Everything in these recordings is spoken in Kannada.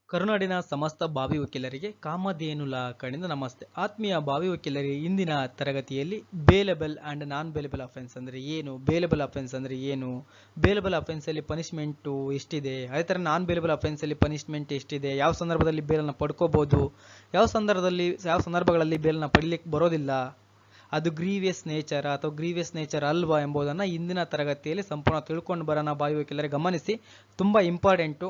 ಕರುನಾಡಿನ ಸಮಸ್ತ ಬಾವಿ ವಕೀಲರಿಗೆ ಕಾಮಧೇನು ಲಾ ಕಡೆಯಿಂದ ನಮಸ್ತೆ. ಆತ್ಮೀಯ ಬಾವಿ ವಕೀಲರಿಗೆ ಇಂದಿನ ತರಗತಿಯಲ್ಲಿ bailable and non bailable offence ಅಂದರೆ ಏನು, ಬೇಲೆಬಲ್ ಅಫೆನ್ಸ್ ಅಂದರೆ ಏನು, ಬೇಲೆಬಲ್ ಅಫೆನ್ಸಲ್ಲಿ ಪನಿಷ್ಮೆಂಟು ಎಷ್ಟಿದೆ, ಅದೇ ಥರ ನಾನ್ ಬೇಲೆಬಲ್ ಅಫೆನ್ಸಲ್ಲಿ ಪನಿಷ್ಮೆಂಟ್ ಎಷ್ಟಿದೆ, ಯಾವ ಸಂದರ್ಭದಲ್ಲಿ ಬೇಲನ್ನು ಪಡ್ಕೋಬೋದು, ಯಾವ ಸಂದರ್ಭಗಳಲ್ಲಿ ಬೇಲನ್ನು ಪಡಿಲಿಕ್ಕೆ ಬರೋದಿಲ್ಲ, ಅದು ಗ್ರೀವಿಯಸ್ ನೇಚರ್ ಅಥವಾ ಗ್ರೀವಿಯಸ್ ನೇಚರ್ ಅಲ್ವಾ ಎಂಬುದನ್ನು ಇಂದಿನ ತರಗತಿಯಲ್ಲಿ ಸಂಪೂರ್ಣ ತಿಳ್ಕೊಂಡು ಬರೋಣ. ಬಾವಿ ವಕೀಲರಿಗೆ ಗಮನಿಸಿ, ತುಂಬ important.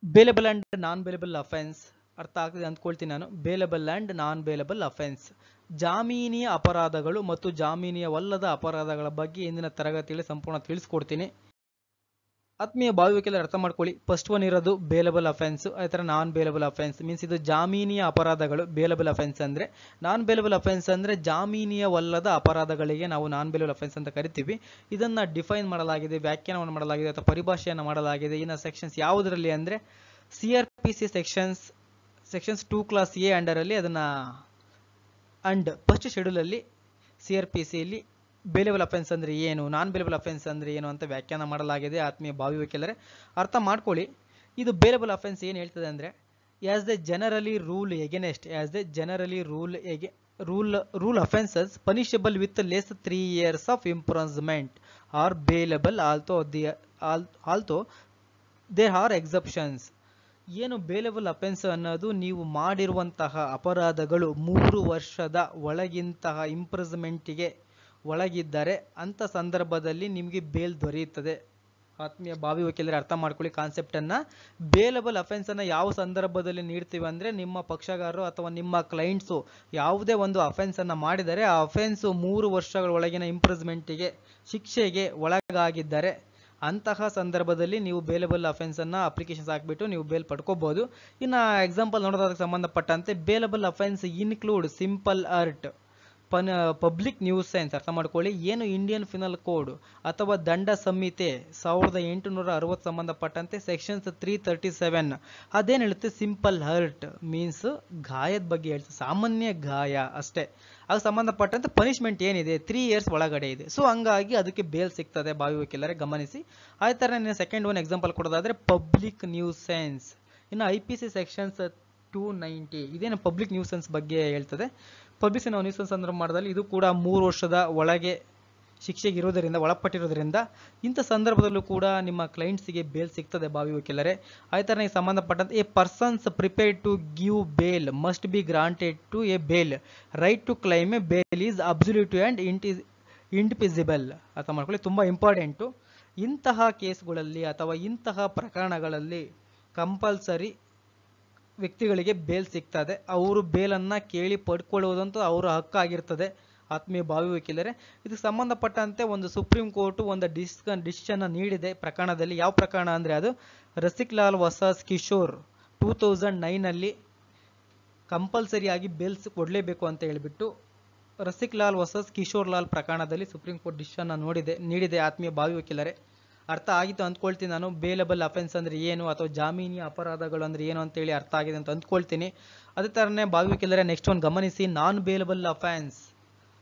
Bailable and non bailable offence ಅರ್ಥ ಆಗ್ತದೆ ಅಂದ್ಕೊಳ್ತೀನಿ ನಾನು. Bailable and non bailable offence, ಜಾಮೀನಿಯ ಅಪರಾಧಗಳು ಮತ್ತು ಜಾಮೀನಿಯವಲ್ಲದ ಅಪರಾಧಗಳ ಬಗ್ಗೆ ಇಂದಿನ ತರಗತಿಯಲ್ಲಿ ಸಂಪೂರ್ಣ ತಿಳಿಸ್ಕೊಡ್ತೀನಿ. ಆತ್ಮೀಯ ಬಾವಿ ವಕೀಲರು ಅರ್ಥ ಮಾಡ್ಕೊಳ್ಳಿ. ಫಸ್ಟ್ ಒನ್ ಇರೋದು ಬೇಲೆಬಲ್ ಅಫೆನ್ಸ್, ಅದೇ ಥರ ನಾನ್ ಬೇಲೆಬಲ್ ಅಫೆನ್ಸ್. ಮೀನ್ಸ್ ಇದು ಜಾಮೀನಿಯ ಅಪರಾಧಗಳು ಬೇಲೆಬಲ್ ಅಫೆನ್ಸ್ ಅಂದರೆ. ನಾನ್ ಬೇಲೆಬಲ್ ಅಫೆನ್ಸ್ ಅಂದರೆ ಜಾಮೀನಿಯವಲ್ಲದ ಅಪರಾಧಗಳಿಗೆ ನಾವು ನಾನ್ ಬೇಲೆಬಲ್ ಅಫೆನ್ಸ್ ಅಂತ ಕರಿತೀವಿ. ಇದನ್ನು ಡಿಫೈನ್ ಮಾಡಲಾಗಿದೆ, ವ್ಯಾಖ್ಯಾನವನ್ನು ಮಾಡಲಾಗಿದೆ ಅಥವಾ ಪರಿಭಾಷೆಯನ್ನು ಮಾಡಲಾಗಿದೆ. ಇನ್ನು ಸೆಕ್ಷನ್ಸ್ ಯಾವುದರಲ್ಲಿ ಅಂದರೆ CRPC ಸೆಕ್ಷನ್ಸ್ 2 ಕ್ಲಾಸ್ ಎ ಅಂಡರಲ್ಲಿ ಅದನ್ನು ಅಂಡ್ ಫಸ್ಟ್ ಶೆಡ್ಯೂಲಲ್ಲಿ CRPCಯಲ್ಲಿ ಬೇಲೆಬಲ್ ಅಫೆನ್ಸ್ ಅಂದರೆ ಏನು, ನಾನ್ ಬೇಲೆಬಲ್ ಅಫೆನ್ಸ್ ಅಂದರೆ ಏನು ಅಂತ ವ್ಯಾಖ್ಯಾನ ಮಾಡಲಾಗಿದೆ. ಆತ್ಮೀಯ ಬಾವಿ ವಕೀಲರೇ ಅರ್ಥ ಮಾಡ್ಕೊಳ್ಳಿ. ಇದು ಬೇಲೆಬಲ್ ಅಫೆನ್ಸ್ ಏನು ಹೇಳ್ತದೆ ಅಂದರೆ, as the generally rule against rule offences punishable with less 3 years of improvement are bailable although there are exceptions. ಏನು ಬೇಲೆಬಲ್ ಅಫೆನ್ಸ್ ಅನ್ನೋದು ನೀವು ಮಾಡಿರುವಂತಹ ಅಪರಾಧಗಳು 3 ವರ್ಷದ ಒಳಗಿಂತಹ ಇಂಪ್ರಿಸ್ಮೆಂಟಿಗೆ ಒಳಗಿದ್ದರೆ ಅಂಥ ಸಂದರ್ಭದಲ್ಲಿ ನಿಮಗೆ ಬೇಲ್ ದೊರೆಯುತ್ತದೆ. ಆತ್ಮೀಯ ಬಾವಿ ವಕೀಲರು ಅರ್ಥ ಮಾಡ್ಕೊಳ್ಳಿ ಕಾನ್ಸೆಪ್ಟನ್ನು. ಬೇಲೆಬಲ್ ಅಫೆನ್ಸನ್ನು ಯಾವ ಸಂದರ್ಭದಲ್ಲಿ ನೀಡ್ತೀವಿ ಅಂದರೆ, ನಿಮ್ಮ ಪಕ್ಷಗಾರರು ಅಥವಾ ನಿಮ್ಮ ಕ್ಲೈಂಟ್ಸು ಯಾವುದೇ ಒಂದು ಅಫೆನ್ಸನ್ನು ಮಾಡಿದರೆ ಆ ಅಫೆನ್ಸು 3 ವರ್ಷಗಳ ಒಳಗಿನ ಇಂಪ್ರಿಸ್ಮೆಂಟಿಗೆ ಶಿಕ್ಷೆಗೆ ಒಳಗಾಗಿದ್ದರೆ ಅಂತಹ ಸಂದರ್ಭದಲ್ಲಿ ನೀವು ಬೇಲೆಬಲ್ ಅಫೆನ್ಸನ್ನು ಅಪ್ಲಿಕೇಶನ್ಸ್ ಹಾಕಿಬಿಟ್ಟು ನೀವು ಬೇಲ್ ಪಡ್ಕೋಬೋದು. ಇನ್ನು ಎಕ್ಸಾಂಪಲ್ ನೋಡೋದಕ್ಕೆ ಸಂಬಂಧಪಟ್ಟಂತೆ bailable offence include simple hurt, public nuisance. ಅರ್ಥ ಮಾಡ್ಕೊಳ್ಳಿ. ಏನು ಇಂಡಿಯನ್ ಫಿನಲ್ ಕೋಡ್ ಅಥವಾ ದಂಡ ಸಂಹಿತೆ 1860 ಸಂಬಂಧಪಟ್ಟಂತೆ ಸೆಕ್ಷನ್ಸ್ 337 ಅದೇನು ಹೇಳುತ್ತೆ, ಸಿಂಪಲ್ ಹರ್ಟ್ ಮೀನ್ಸ್ ಗಾಯದ ಬಗ್ಗೆ ಹೇಳ್ತದೆ, ಸಾಮಾನ್ಯ ಗಾಯ ಅಷ್ಟೇ. ಅದಕ್ಕೆ ಸಂಬಂಧಪಟ್ಟಂತೆ ಪನಿಷ್ಮೆಂಟ್ ಏನಿದೆ 3 years ಒಳಗಡೆ ಇದೆ. ಸೊ ಹಂಗಾಗಿ ಅದಕ್ಕೆ ಬೇಲ್ ಸಿಗ್ತದೆ. ಬಾವಿ ವಕೀಲರೇ ಗಮನಿಸಿ. ಅದೇ ಥರ ಸೆಕೆಂಡ್ ಒನ್ ಎಕ್ಸಾಂಪಲ್ ಕೊಡೋದಾದರೆ ಪಬ್ಲಿಕ್ ನ್ಯೂಸೆನ್ಸ್. ಇನ್ನು IPC ಸೆಕ್ಷನ್ಸ್ 290 ಇದೇನು ಪಬ್ಲಿಕ್ ನ್ಯೂಸೆನ್ಸ್ ಬಗ್ಗೆ ಹೇಳ್ತದೆ. ಪಬ್ಲಿಕ್ ನ್ಯೂಸೆನ್ಸ್ ಅಂದ್ರೆ ಮಾಡೋದಲ್ಲಿ ಇದು ಕೂಡ 3 ವರ್ಷದ ಒಳಗೆ ಶಿಕ್ಷೆಗೆ ಇರೋದರಿಂದ ಒಳಪಟ್ಟಿರೋದ್ರಿಂದ ಇಂಥ ಸಂದರ್ಭದಲ್ಲೂ ಕೂಡ ನಿಮ್ಮ ಕ್ಲೈಂಟ್ಸಿಗೆ ಬೇಲ್ ಸಿಗ್ತದೆ. ಬಾವಿ ವಕೀಲರೇ ಅದೇ ಥರ ಸಂಬಂಧಪಟ್ಟಂತೆ a persons prepared to give bail must be granted to a bail. Right to claim a bail is absolutive and indefeasible. ಅರ್ಥ ಮಾಡ್ಕೊಳ್ಳಿ, ತುಂಬ ಇಂಪಾರ್ಟೆಂಟು. ಇಂತಹ ಕೇಸ್ಗಳಲ್ಲಿ ಅಥವಾ ಇಂತಹ ಪ್ರಕರಣಗಳಲ್ಲಿ ಕಂಪಲ್ಸರಿ ವ್ಯಕ್ತಿಗಳಿಗೆ ಬೇಲ್ ಸಿಗ್ತದೆ. ಅವರು ಬೇಲನ್ನು ಕೇಳಿ ಪಡ್ಕೊಳ್ಳುವುದಂತೂ ಅವರ ಹಕ್ಕಾಗಿರ್ತದೆ. ಆತ್ಮೀಯ ಬಾವಿ ವಕೀಲರೇ ಇದಕ್ಕೆ ಸಂಬಂಧಪಟ್ಟಂತೆ ಒಂದು ಸುಪ್ರೀಂ ಕೋರ್ಟು ಒಂದು ಡಿಸಿಷನ್ ನೀಡಿದೆ ಪ್ರಕರಣದಲ್ಲಿ. ಯಾವ ಪ್ರಕರಣ ಅಂದರೆ ಅದು ರಸಿಕ್ ಲಾಲ್ ವರ್ಸಸ್ ಕಿಶೋರ್ 2009 ಕಂಪಲ್ಸರಿಯಾಗಿ ಬೇಲ್ಸ್ ಕೊಡಲೇಬೇಕು ಅಂತ ಹೇಳಿಬಿಟ್ಟು ರಸಿಕ್ ಲಾಲ್ ವರ್ಸಸ್ ಕಿಶೋರ್ ಲಾಲ್ ಪ್ರಕರಣದಲ್ಲಿ ಸುಪ್ರೀಂ ಕೋರ್ಟ್ ಡಿಸಿಷನ್ ನೀಡಿದೆ. ಆತ್ಮೀಯ ಬಾವಿ ವಕೀಲರೇ ಅರ್ಥ ಆಗಿತ್ತು ಅಂದ್ಕೊಳ್ತೀನಿ ನಾನು. ಬೇಲೆಬಲ್ ಅಫೆನ್ಸ್ ಅಂದರೆ ಏನು ಅಥವಾ ಜಾಮೀನಿಯ ಅಪರಾಧಗಳು ಅಂದರೆ ಏನು ಅಂತೇಳಿ ಅರ್ಥ ಆಗಿದೆ ಅಂತ ಅಂದ್ಕೊಳ್ತೀನಿ. ಅದೇ ಥರನೇ ಬಾವಿ ವಕೀಲರೇ ನೆಕ್ಸ್ಟ್ ಒಂದು ಗಮನಿಸಿ, ನಾನ್ ಬೇಲೆಬಲ್ ಅಫೆನ್ಸ್.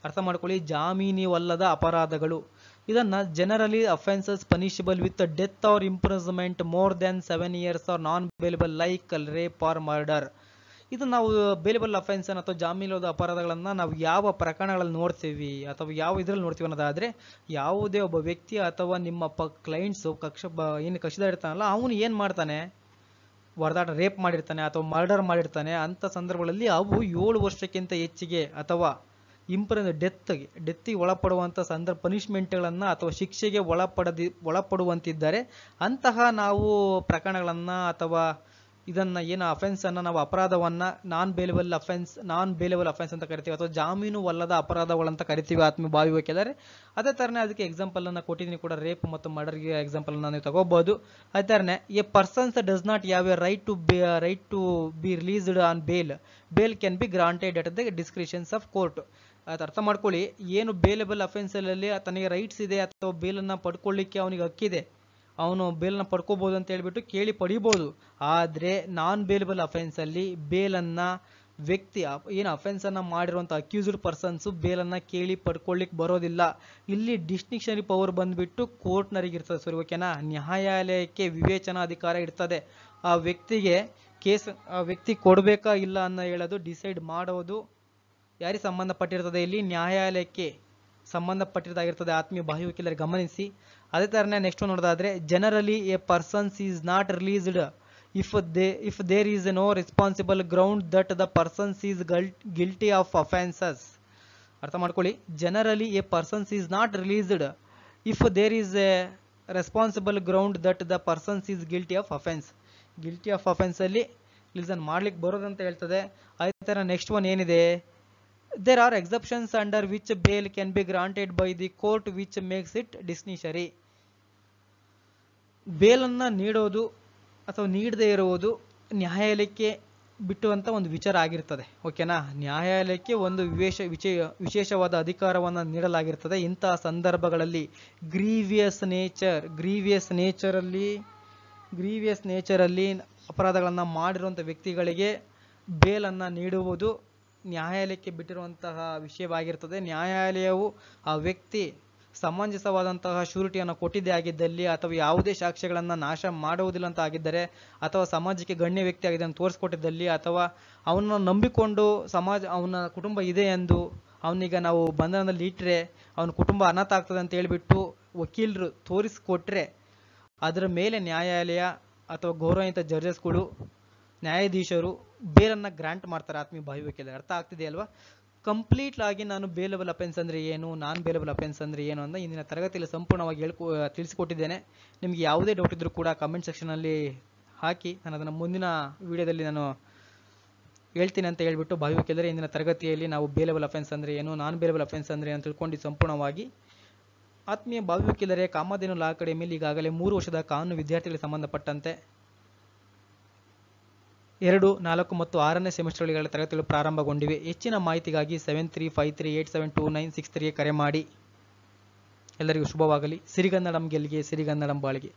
ಅರ್ಥ ಮಾಡ್ಕೊಳ್ಳಿ, ಜಾಮೀನಿವಲ್ಲದ ಅಪರಾಧಗಳು. ಇದನ್ನು generally offences punishable with death or imprisonment more than 7 years or non bailable like rape or murder. ಇದು ನಾವು ಬೇಲೆಬಲ್ ಅಫೆನ್ಸ್ ಅಥವಾ ಜಾಮೀನಿಲ್ಲದ ಅಪರಾಧಗಳನ್ನು ನಾವು ಯಾವ ಪ್ರಕರಣಗಳಲ್ಲಿ ನೋಡ್ತೀವಿ ಅಥವಾ ಯಾವ ಇದರಲ್ಲಿ ನೋಡ್ತೀವಿ ಅನ್ನೋದಾದರೆ, ಯಾವುದೇ ಒಬ್ಬ ವ್ಯಕ್ತಿ ಅಥವಾ ನಿಮ್ಮ ಕ್ಲೈಂಟ್ಸು ಏನು ಕಕ್ಷಿದಾರ ಇರ್ತಾನಲ್ಲ ಅವನು ಏನು ಮಾಡ್ತಾನೆ, ರೇಪ್ ಮಾಡಿರ್ತಾನೆ ಅಥವಾ ಮರ್ಡರ್ ಮಾಡಿರ್ತಾನೆ. ಅಂಥ ಸಂದರ್ಭಗಳಲ್ಲಿ ಅವು 7 ವರ್ಷಕ್ಕಿಂತ ಹೆಚ್ಚಿಗೆ ಅಥವಾ ಡೆತ್ತಿಗೆ ಒಳಪಡುವಂಥ ಪನಿಷ್ಮೆಂಟ್ಗಳನ್ನು ಅಥವಾ ಶಿಕ್ಷೆಗೆ ಒಳಪಡುವಂತಿದ್ದರೆ ಅಂತಹ ನಾವು ಪ್ರಕರಣಗಳನ್ನು ಅಥವಾ ಇದನ್ನು ಏನು ಅಫೆನ್ಸನ್ನು ನಾವು ಅಪರಾಧವನ್ನು ನಾನ್ ಬೇಲೆಬಲ್ ಅಫೆನ್ಸ್ ಅಂತ ಕರಿತೀವಿ ಅಥವಾ ಜಾಮೀನುವಲ್ಲದ ಅಪರಾಧಗಳಂತ ಕರಿತೀವಿ. ಆತ್ಮೀಯ ಬಾವಿ ವಕೀಲರೇ ಅದೇ ಥರನೇ ಅದಕ್ಕೆ ಎಕ್ಸಾಂಪಲನ್ನು ಕೊಟ್ಟಿದ್ದೀನಿ ಕೂಡ, ರೇಪ್ ಮತ್ತು ಮರ್ಡರ್ಗೆ ಎಕ್ಸಾಂಪಲನ್ನು ನೀವು ತಗೋಬಹುದು. ಅದೇ ಥರನೇ a persons does not have a right to be released on bail can be granted at the discretions of court. ಅದು ಅರ್ಥ ಮಾಡ್ಕೊಳ್ಳಿ, ಏನು ಬೇಲೆಬಲ್ ಅಫೆನ್ಸಲ್ಲಿ ತನಗೆ ರೈಟ್ಸ್ ಇದೆ ಅಥವಾ ಬೇಲನ್ನು ಪಡ್ಕೊಳ್ಳಿಕ್ಕೆ ಅವನಿಗೆ ಹಕ್ಕಿದೆ, ಅವನು ಬೇಲನ್ನು ಪಡ್ಕೋಬೋದು ಅಂತ ಹೇಳ್ಬಿಟ್ಟು ಕೇಳಿ ಪಡಿಬೋದು. ಆದರೆ ನಾನ್ ಬೇಲೆಬಲ್ ಅಫೆನ್ಸಲ್ಲಿ ಬೇಲನ್ನು ವ್ಯಕ್ತಿ ಏನು ಅಫೆನ್ಸ್ ಅನ್ನ ಮಾಡಿರುವಂತ ಅಕ್ಯೂಸ್ಡ್ ಪರ್ಸನ್ಸ್ ಬೇಲನ್ನ ಕೇಳಿ ಪಡ್ಕೊಳ್ಳಿಕ್ ಬರೋದಿಲ್ಲ. ಇಲ್ಲಿ ಡಿಸ್ಟಿಂಕ್ಷನರಿ ಪವರ್ ಬಂದ್ಬಿಟ್ಟು ಕೋರ್ಟ್ನರಿಗಿರ್ತದೆ. ಸರಿ, ಓಕೆನಾ? ನ್ಯಾಯಾಲಯಕ್ಕೆ ವಿವೇಚನಾ ಅಧಿಕಾರ ಇರ್ತದೆ. ಆ ವ್ಯಕ್ತಿಗೆ ಆ ವ್ಯಕ್ತಿ ಕೊಡ್ಬೇಕಾ ಇಲ್ಲ ಅನ್ನೋ ಹೇಳೋದು, ಡಿಸೈಡ್ ಮಾಡೋದು ಯಾರಿಗೆ ಸಂಬಂಧಪಟ್ಟಿರ್ತದೆ? ಇಲ್ಲಿ ನ್ಯಾಯಾಲಯಕ್ಕೆ ಸಂಬಂಧಪಟ್ಟಿರೋದಾಗಿರ್ತದೆ. ಆತ್ಮೀಯ ಬಾಹ್ಯ ವಕೀಲರು ಗಮನಿಸಿ. ಅದೇ ತರನೇ ನೆಕ್ಸ್ಟ್ ನೋಡೋದಾದ್ರೆ, generally a persons is not released if there is no responsible ground that the persons is guilty of offenses. ಅರ್ಥ ಮಾಡ್ಕೊಳ್ಳಿ. Generally a persons is not released if there is a responsible ground that the persons is guilty of offence. Guilty of offence ಅಲ್ಲಿ ರಿಲೀಸನ್ ಮಾಡ್ಲಿಕ್ಕೆ ಬರೋದಂತ ಹೇಳ್ತದೆ. ಅದೇ ತರ ನೆಕ್ಸ್ಟ್ ಒನ್ ಏನಿದೆ, there are exceptions under which bail can be granted by the court which makes it discretionary. ಬೇಲನ್ನ ನೀಡೋದು ಅಥವಾ ನೀಡದೇ ಇರುವುದು ನ್ಯಾಯಾಲಯಕ್ಕೆ ಬಿಟ್ಟುವಂತ ಒಂದು ವಿಚಾರ ಆಗಿರ್ತದೆ. ಓಕೆನಾ? ನ್ಯಾಯಾಲಯಕ್ಕೆ ಒಂದು ವಿಶೇಷವಾದ ಅಧಿಕಾರವನ್ನು ನೀಡಲಾಗಿರ್ತದೆ. ಇಂತಹ ಸಂದರ್ಭಗಳಲ್ಲಿ ಗ್ರೀವಿಯಸ್ ನೇಚರಲ್ಲಿ ಅಪರಾಧಗಳನ್ನ ಮಾಡಿರುವಂಥ ವ್ಯಕ್ತಿಗಳಿಗೆ ಬೇಲನ್ನ ನೀಡುವುದು ನ್ಯಾಯಾಲಯಕ್ಕೆ ಬಿಟ್ಟಿರುವಂತಹ ವಿಷಯವಾಗಿರ್ತದೆ. ನ್ಯಾಯಾಲಯವು ಆ ವ್ಯಕ್ತಿ ಸಮಂಜಸವಾದಂತಹ ಶ್ಯೂರಿಟಿಯನ್ನು ಕೊಟ್ಟಿದ್ದೇ ಆಗಿದ್ದಲ್ಲಿ, ಅಥವಾ ಯಾವುದೇ ಸಾಕ್ಷ್ಯಗಳನ್ನು ನಾಶ ಮಾಡುವುದಿಲ್ಲ ಅಂತ ಆಗಿದ್ದರೆ, ಅಥವಾ ಸಮಾಜಕ್ಕೆ ಗಣ್ಯ ವ್ಯಕ್ತಿ ಆಗಿದೆ ಅಂತ ತೋರಿಸ್ಕೊಟ್ಟಿದ್ದಲ್ಲಿ, ಅಥವಾ ಅವನನ್ನು ನಂಬಿಕೊಂಡು ಅವನ ಕುಟುಂಬ ಇದೆ ಎಂದು ಅವನಿಗೆ ನಾವು ಬಂಧನದಲ್ಲಿ ಇಟ್ಟರೆ ಅವನ ಕುಟುಂಬ ಅನಾಥ ಆಗ್ತದೆ ಅಂತ ಹೇಳ್ಬಿಟ್ಟು ವಕೀಲರು ತೋರಿಸ್ಕೊಟ್ರೆ, ಅದರ ಮೇಲೆ ನ್ಯಾಯಾಲಯ ಅಥವಾ ಗೌರವಾನ್ವಿತ ಜಡ್ಜಸ್ಗಳು, ನ್ಯಾಯಾಧೀಶರು ಬೇಲನ್ನು ಗ್ರಾಂಟ್ ಮಾಡ್ತಾರೆ. ಆತ್ಮೀಯ ಬಾಹ್ಯ ವಕೀಲರು, ಅರ್ಥ ಆಗ್ತಿದೆ ಅಲ್ವಾ? ಕಂಪ್ಲೀಟ್ ಆಗಿ ನಾನು ಬೇಲಬಲ್ ಅಫೆನ್ಸ್ ಅಂದ್ರೆ ಏನು, ನಾನ್ ಬೇಲಬಲ್ ಅಫೆನ್ಸ್ ಅಂದ್ರೆ ಏನು ಅಂತ ಇಂದಿನ ತರಗತಿಯಲ್ಲಿ ಸಂಪೂರ್ಣವಾಗಿ ತಿಳಿಸಿಕೊಟ್ಟಿದ್ದೇನೆ. ನಿಮಗೆ ಯಾವುದೇ ಡೌಟ್ ಇದ್ರೂ ಕೂಡ ಕಮೆಂಟ್ ಸೆಕ್ಷನ್ ಅಲ್ಲಿ ಹಾಕಿ, ನಾನು ಅದನ್ನು ಮುಂದಿನ ವಿಡಿಯೋದಲ್ಲಿ ನಾನು ಹೇಳ್ತೀನಿ ಅಂತ ಹೇಳ್ಬಿಟ್ಟು ಬಾಹ್ಯ ವಕೀಲರೇ, ಇಂದಿನ ತರಗತಿಯಲ್ಲಿ ನಾವು ಬೇಲಬಲ್ ಅಫೆನ್ಸ್ ಅಂದ್ರೆ ಏನು, ನಾನ್ ಬೇಲಬಲ್ ಅಫೆನ್ಸ್ ಅಂದ್ರೆ ಏನು ತಿಳ್ಕೊಂಡು ಸಂಪೂರ್ಣವಾಗಿ. ಆತ್ಮೀಯ ಬಾಹ್ಯ ವಕೀಲರೇ, ಕಾಮಧೇನು ಲಾ ಅಕಾಡೆಮಿಯಲ್ಲಿ ಈಗಾಗಲೇ 3 ವರ್ಷದ ಕಾನೂನು ವಿದ್ಯಾರ್ಥಿಗಳಿಗೆ ಸಂಬಂಧಪಟ್ಟಂತೆ 2, 4 ಮತ್ತು 6ನೇ ಸೆಮಿಸ್ಟರ್ಗಳ ತರಗತಿಗಳು ಪ್ರಾರಂಭಗೊಂಡಿವೆ. ಹೆಚ್ಚಿನ ಮಾಹಿತಿಗಾಗಿ 7353872963 ಕರೆ ಮಾಡಿ. ಎಲ್ಲರಿಗೂ ಶುಭವಾಗಲಿ. ಸಿರಿಗನ್ನಡಂ ಗೆಲ್ಲಿಗೆ, ಸಿರಿಗನ್ನಡಂ ಬಾಳಿಗೆ.